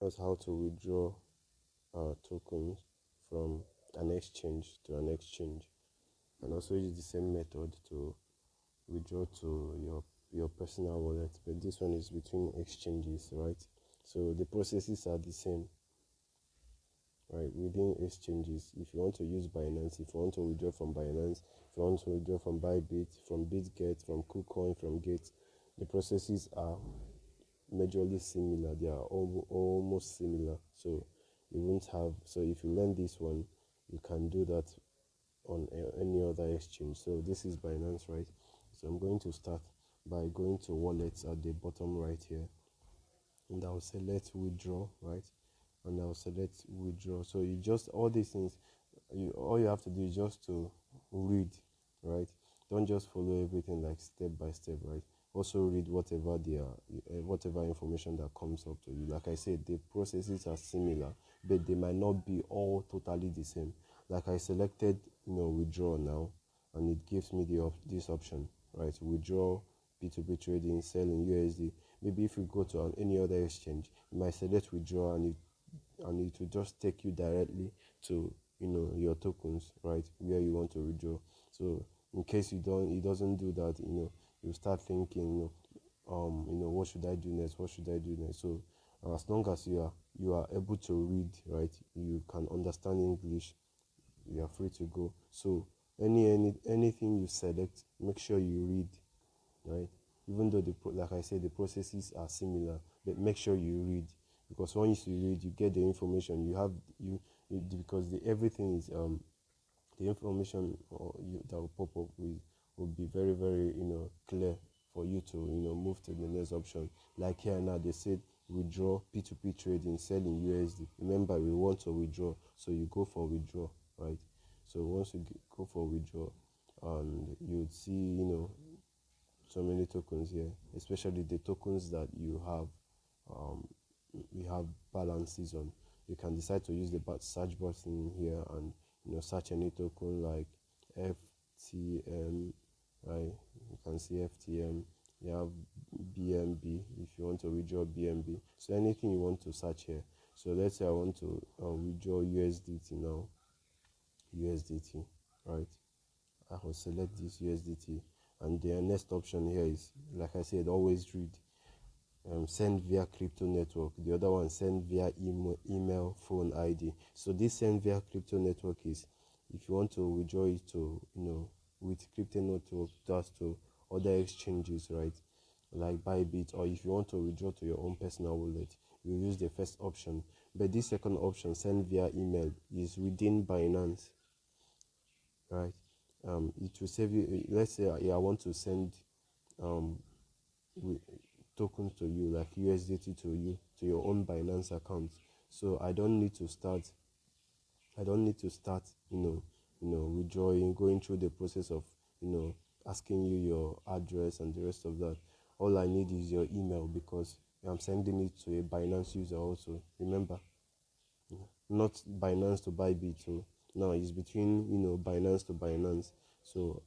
That's how to withdraw tokens from an exchange to an exchange, and also use the same method to withdraw to your personal wallet. But this one is between exchanges, right? So the processes are the same, right? Within exchanges, if you want to use Binance, if you want to withdraw from Binance, if you want to withdraw from Bybit, from BitGet, from KuCoin, from Gate, the processes are majorly similar. They are almost similar. So you won't have. So if you learn this one, you can do that on any other exchange. So this is Binance, right? So I'm going to start by going to wallets at the bottom right here, and I'll select withdraw, right? And I'll select withdraw. So you just all these things, all you have to do is just to read, right? Don't just follow everything like step by step, right? Also read whatever whatever information that comes up to you. Like I said, the processes are similar, but they might not be all totally the same. Like I selected, withdraw now, and it gives me this option, right? Withdraw, P2P trading, sell in USD. Maybe if you go to any other exchange, you might select withdraw, and it will just take you directly to your tokens, right, where you want to withdraw. So in case it doesn't do that, you start thinking, what should I do next, what should I do next. So as long as you are able to read, right, you can understand English, you are free to go. So anything you select, make sure you read, right? Even though like I said, the processes are similar, but make sure you read, because once you read, you get the information. Because everything is the information that will pop up will be very very clear for you to move to the next option. Like here now, they said withdraw, P2P trading, sell in USD. Remember, we want to withdraw, so you go for withdraw, right? So once you go for withdraw, and you'd see so many tokens here, especially the tokens that um, you have balances on. You can decide to use the search button here and search any token like FTM, right? You can see FTM. You have BNB if you want to withdraw BNB. So anything you want to search here. So let's say I want to withdraw USDT now. USDT, right? I will select this USDT, and the next option here is, like I said, always read. Send via crypto network. The other one, send via email, phone ID. So this send via crypto network is if you want to withdraw it to with crypto network, that's to other exchanges, right, like Bybit, or if you want to withdraw to your own personal wallet, you use the first option. But this second option, send via email, is within Binance, right? It will save you. Let's say I want to send um wi- tokens to you, like USDT to you, to your own Binance account. So I don't need to start, withdrawing, going through the process of, asking you your address and the rest of that. All I need is your email, because I'm sending it to a Binance user also. Remember, not Binance to Bybit. So now it's between Binance to Binance. So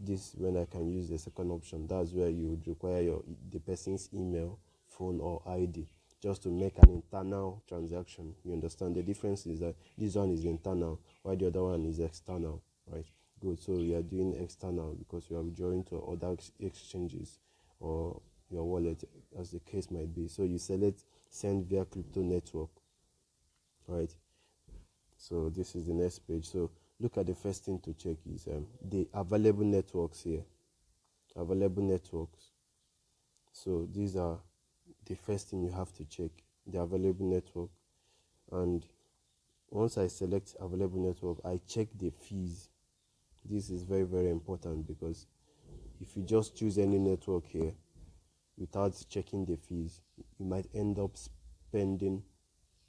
this when I can use the second option. That's where you would require the person's email, phone or ID just to make an internal transaction. You understand? The difference is that this one is internal while the other one is external, right? Good. So you are doing external because you are withdrawing to other exchanges or your wallet, as the case might be. So you select send via crypto network, right? So this is the next page. So look at the first thing to check is the available networks here. Available networks. So these are the first thing you have to check, the available network. And once I select available network, I check the fees. This is very very important, because if you just choose any network here without checking the fees, you might end up spending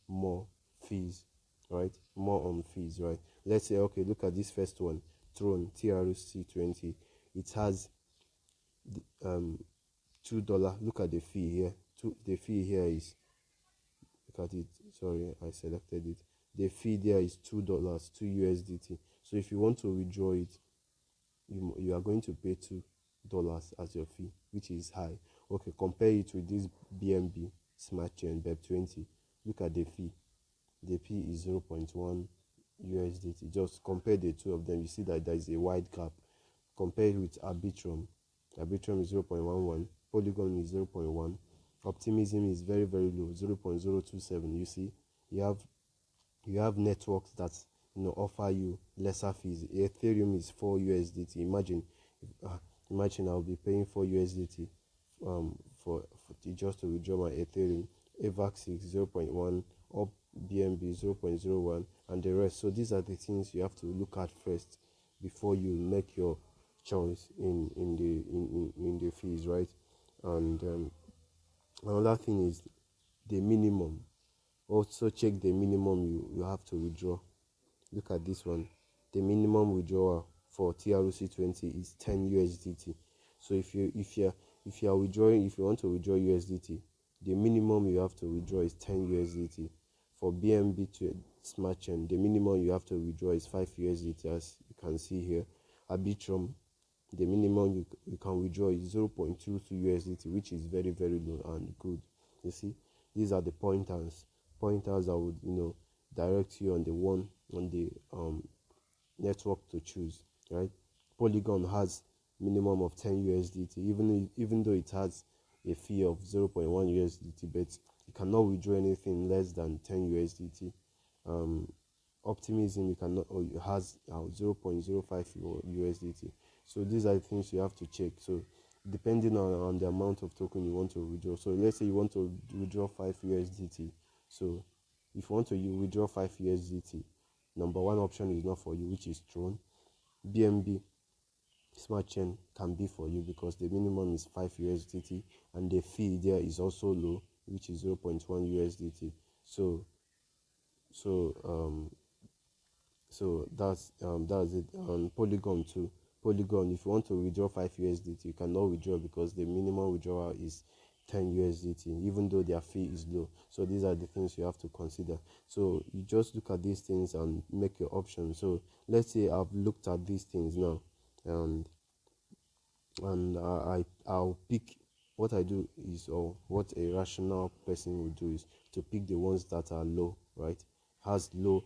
more fees, right? More on fees, right? Let's say, okay, look at this first one, Tron TRC20. It has $2. Look at the fee here. The fee here is, look at it. Sorry, I selected it. The fee there is $2, 2 USDT. So if you want to withdraw it, you are going to pay $2 as your fee, which is high. Okay, compare it with this BNB Smart Chain BEP 20. look at the fee. The fee is 0.1 USDT. Just compare the two of them. You see that there is a wide gap. Compare it with Arbitrum. Arbitrum is 0.11. Polygon is 0.1. Optimism is very, very low, 0.027. You see, you have networks that offer you lesser fees. Ethereum is 4 USDT. Imagine I'll be paying 4 USDT just to withdraw my Ethereum. AVAX is 0.1, up BNB 0.01, and the rest. So these are the things you have to look at first before you make your choice in the fees, right? And another thing is the minimum. Also check the minimum you have to withdraw. Look at this one. The minimum withdrawal for TRC20 is 10 USDT. So if you are withdrawing, if you want to withdraw USDT, the minimum you have to withdraw is 10 USDT. For BNB to Smart Chain, the minimum you have to withdraw is 5 USDT, as you can see here. Arbitrum, the minimum you can withdraw is 0.22 USDT, which is very, very low and good. You see, these are the pointers that would direct you on the network to choose, right? Polygon has minimum of 10 USDT, even though it has a fee of 0.1 USDT, but you cannot withdraw anything less than 10 USDT. Optimism, you cannot, or it has 0.05 USDT. So these are the things you have to check. So depending on the amount of token you want to withdraw. So let's say you want to withdraw 5 USDT. So if you want to withdraw 5 USDT, number one option is not for you, which is Tron. BNB Smart Chain can be for you because the minimum is 5 USDT and the fee there is also low, which is 0.1 USDT. So that's it. Polygon too. Polygon, if you want to withdraw 5 USDT, you cannot withdraw because the minimum withdrawal is 10 USDT, even though their fee is low. So these are the things you have to consider. So you just look at these things and make your option. So let's say I've looked at these things now, and I'll pick. What I do is, or what a rational person would do is to pick the ones that are low, right? Has low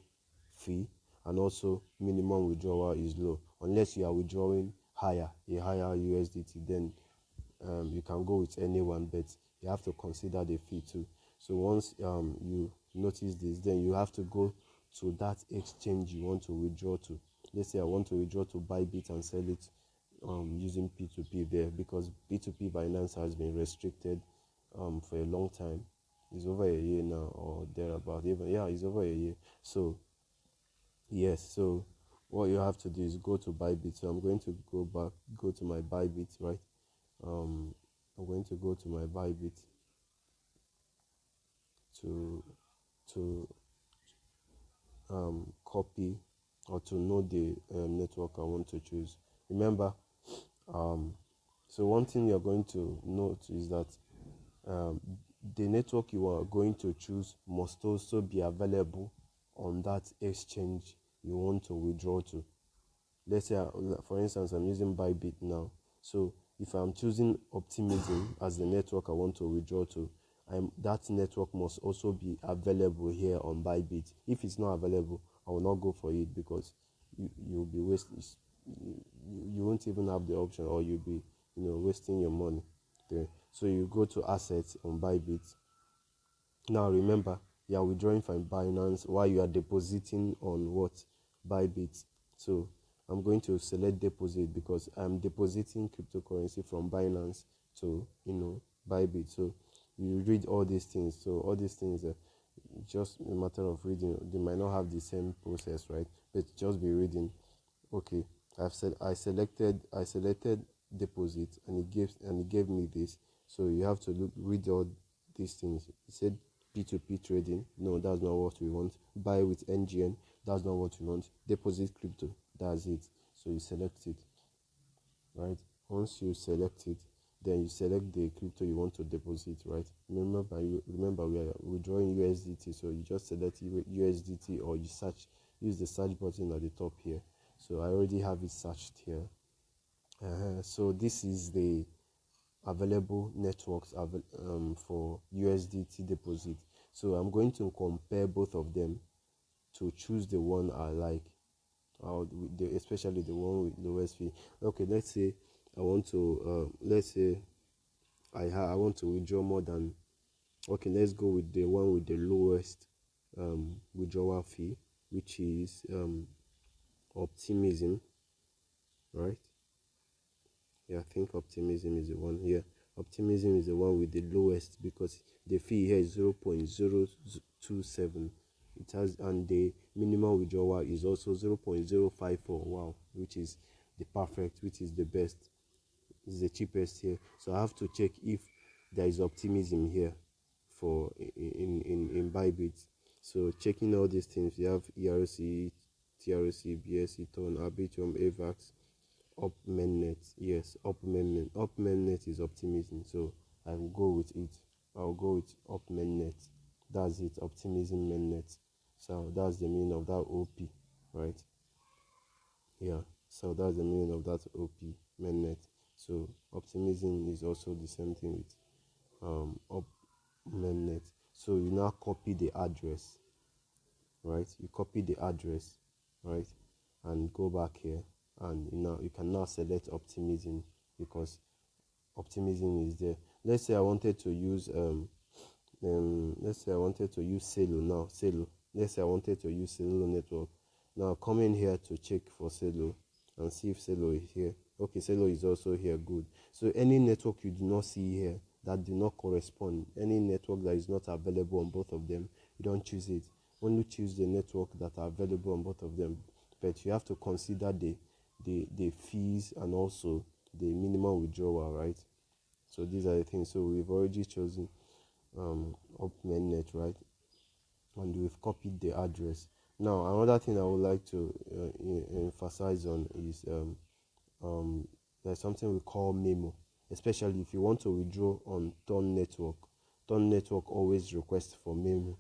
fee, and also minimum withdrawal is low. Unless you are withdrawing a higher USDT, then you can go with anyone, but you have to consider the fee too. So once you notice this, then you have to go to that exchange you want to withdraw to. Let's say I want to withdraw to Bybit and sell it using P2P there, because P2P Binance has been restricted for a long time. It's over a year now or thereabout. It's over a year. So yes, so what you have to do is go to Bybit. So I'm going to go to my Bybit, right? I'm going to go to my Bybit to copy or to know the network I want to choose. Remember, so one thing you're going to note is that the network you are going to choose must also be available on that exchange you want to withdraw to. Let's say, for instance, I'm using Bybit now. So if I'm choosing Optimism as the network I want to withdraw to, that network must also be available here on Bybit. If it's not available, I will not go for it, because you'll be wasting. You won't even have the option, or you'll be wasting your money there. So you go to assets on Bybit. Now remember, you are withdrawing from Binance while you are depositing on what? Bybit. So I'm going to select deposit because I'm depositing cryptocurrency from Binance to Bybit. So you read all these things. So all these things are just a matter of reading. They might not have the same process, right? But just be reading. Okay, I selected deposit, and it gave me this. So you have to read all these things. It said P2P trading. No, that's not what we want. Buy with NGN. That's not what we want. Deposit crypto. That's it. So you select it, right? Once you select it, then you select the crypto you want to deposit, right? Remember we are withdrawing USDT, so you just select USDT, or you use the search button at the top here. So I already have it searched here. So this is the available networks for USDT deposit. So I'm going to compare both of them to choose the one I like, especially the one with lowest fee. Okay, let's say I want to let's say I want to withdraw more than. Okay, let's go with the one with the lowest withdrawal fee, which is optimism, right? Yeah, I think optimism is the one here. Optimism is the one with the lowest because the fee here is 0.027. It has, and the minimum withdrawal is also 0.054. Wow, which is the perfect, which is the best, is the cheapest here. So I have to check if there is optimism here for in Bybit. So checking all these things, we have ERC, TRC, BSC, TON, Arbitrum, AVAX, up mainnet. Yes, up mainnet. Up mainnet is optimism, so I will go with it. I'll go with up mainnet. That's it, optimism mainnet. So that's the meaning of that OP, right? Yeah, so that's the meaning of that OP mainnet. So optimism is also the same thing with up mainnet. So you now copy the address, right? You copy the address, right? And go back here, and you can now select optimism because optimism is there. Let's say I wanted to use let's say I wanted to use Celo now. Celo. Let's say I wanted to use Celo network. Now come in here to check for Celo and see if Celo is here. Okay, Celo is also here. Good. So any network you do not see here that do not correspond, any network that is not available on both of them, you don't choose it. Only choose the network that are available on both of them. But you have to consider the fees and also the minimum withdrawal, right? So these are the things. So we've already chosen up mainnet, right? And we've copied the address. Now another thing I would like to emphasize on is there's something we call memo, especially if you want to withdraw on Ton network. Ton network always requests for memo,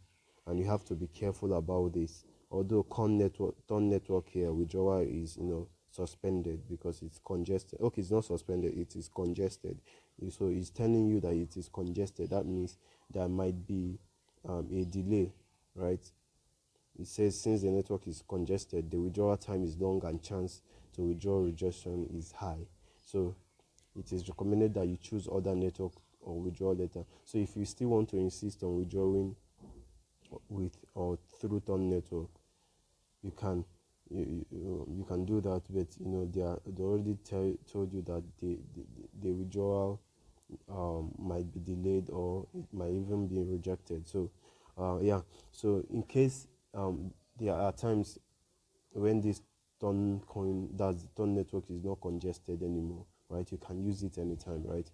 and you have to be careful about this. Although Ton network here withdrawal is suspended because it's congested. Okay, it's not suspended; it is congested. So it's telling you that it is congested. That means there might be a delay, right? It says since the network is congested, the withdrawal time is long and chance to withdraw rejection is high. So it is recommended that you choose other network or withdraw later. So if you still want to insist on withdrawing with or through Ton network, you can you can do that, but they already told you that the withdrawal might be delayed or it might even be rejected. So yeah, so in case there are times when this Ton network is not congested anymore, right? You can use it anytime, right?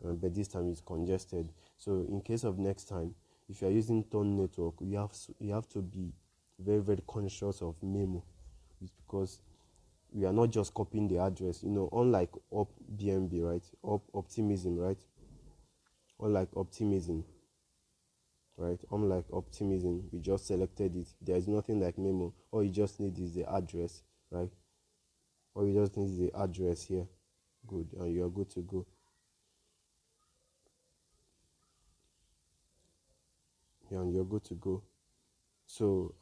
But this time it's congested. So in case of next time, if you are using Ton network, you have to be very very conscious of memo, because we are not just copying the address. Unlike up BNB, right? Up optimism, right? Unlike optimism, right? Unlike optimism, we just selected it. There is nothing like memo. All you just need is the address, right? All you just need is the address here. Good, and you are good to go. Yeah, and you're good to go. So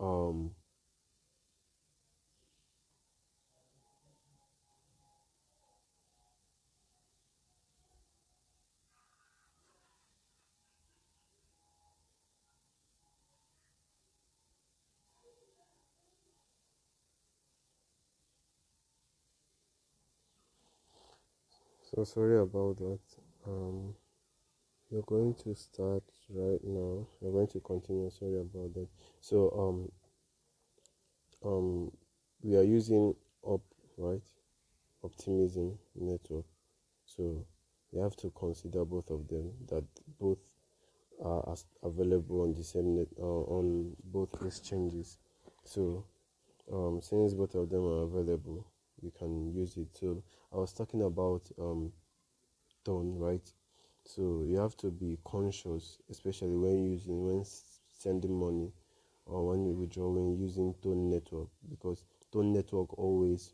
sorry about that. Um, you're going to start right now. You're going to continue. Sorry about that. So we are using up, right? Optimism network. So you have to consider both of them, that both are available on the same net on both exchanges. So since both of them are available, you can use it. So I was talking about tone, right? So you have to be conscious, especially when sending money or when you withdrawing using tone network, because tone network always,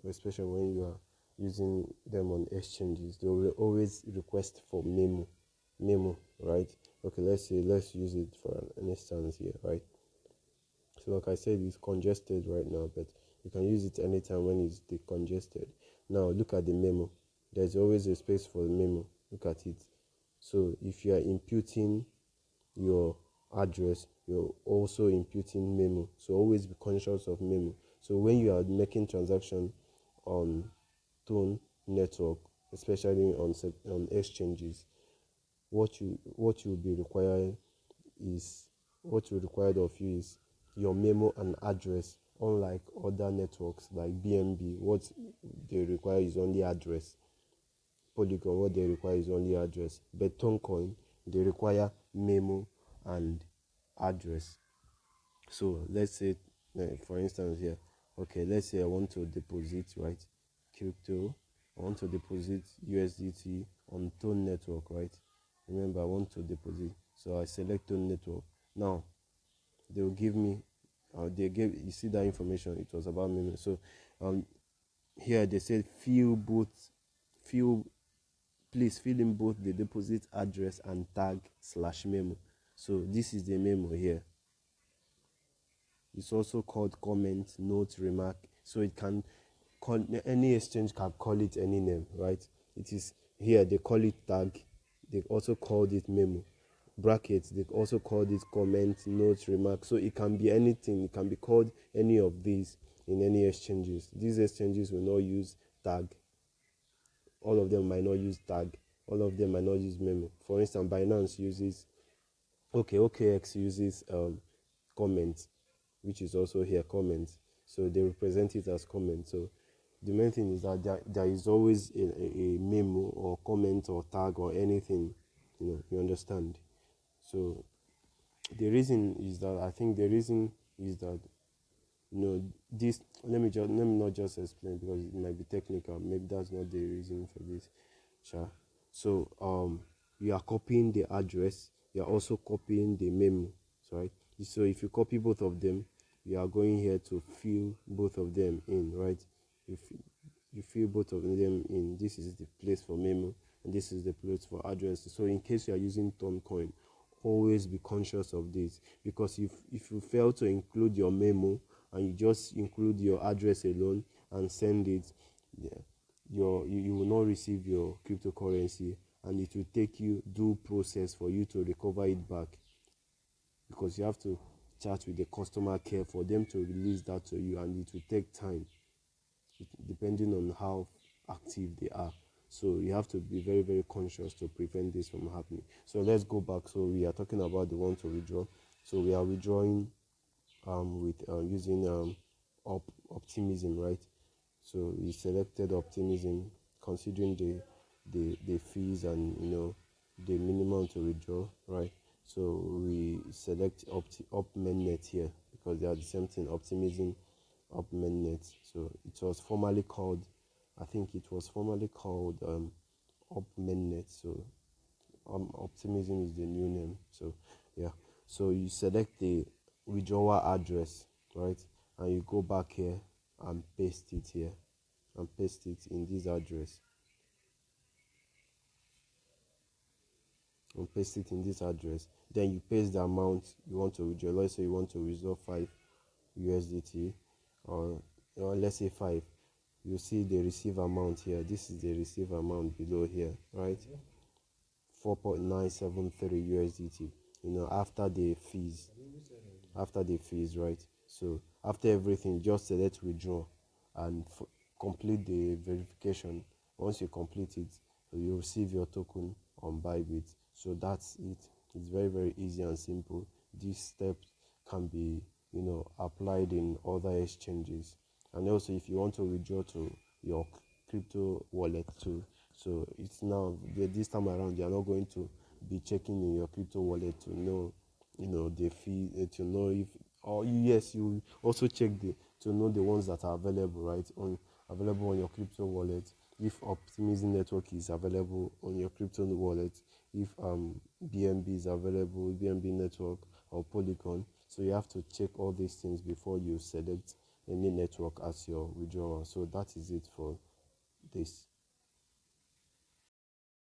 especially when you are using them on exchanges, they will always request for memo, right? Okay, let's use it for an instance here, right? So like I said, it's congested right now, but you can use it anytime when it's decongested. Now look at the memo. There's always a space for the memo. Look at it. So if you are imputing your address, you're also imputing memo. So always be conscious of memo. So when you are making transaction on Tone network, especially on exchanges, what you will be required is what you required of you is your memo and address. Unlike other networks like BNB, what they require is only address. Polygon, what they require is only address. But Toncoin, they require memo and address. So let's say, for instance, here, okay, let's say I want to deposit, right, crypto. I want to deposit USDT on Tone network, right? Remember, I want to deposit, so I select Tone network. Now they will give me, they gave, you see that information. It was about memo. So um, here they said fill please fill in both the deposit address and tag slash memo. So this is the memo here. It's also called comment, note, remark. So it can call, any exchange can call it any name, right? It is here they call it tag. They also called it memo. Brackets, they also called it comment, note, remark. So it can be anything. It can be called any of these in any exchanges. These exchanges will not use tag. All of them might not use tag. All of them might not use memo. For instance, Binance uses OKX uses comment, which is also here comment. So they represent it as comment. So the main thing is that there is always a memo or comment or tag or anything, you understand. So the reason is that I think the reason is that this, let me not just explain because it might be technical. Maybe that's not the reason for this. Sure. So you are copying the address, you are also copying the memo, right? So if you copy both of them, you are going here to fill both of them in, right? If you fill both of them in, this is the place for memo and this is the place for address. So in case you are using Toncoin, always be conscious of this, because if you fail to include your memo and you just include your address alone and send it, yeah, you will not receive your cryptocurrency, and it will take you due process for you to recover it back, because you have to chat with the customer care for them to release that to you, and it will take time depending on how active they are. So you have to be very, very conscious to prevent this from happening. So let's go back. So we are talking about the one to withdraw. So we are withdrawing with using optimism, right? So we selected optimism, considering the fees and the minimum to withdraw, right? So we select up mainnet here because they are the same thing, optimism, up mainnet. So it was formerly called, I think it was formerly called up mainnet. So optimism is the new name. So yeah, so you select the withdrawal address, right, and you go back here and paste it here and paste it in this address and paste it in this address. Then you paste the amount you want to withdraw. Let's say you want to withdraw 5 USDT, or let's say 5. You see the receive amount here. This is the receive amount below here, right? 4.973 USDT, after the fees, right? So after everything, just select withdraw and complete the verification. Once you complete it, you receive your token on Bybit. So that's it. It's very, very easy and simple. These steps can be applied in other exchanges. And also, if you want to withdraw to your crypto wallet too, so it's now this time around you are not going to be checking in your crypto wallet to know the fee, to know if, or yes, you also check the to know the ones that are available, right, on available on your crypto wallet. If optimism network is available on your crypto wallet, if BNB is available, BNB network or Polygon. So you have to check all these things before you select any network as your withdrawal. So that is it for this.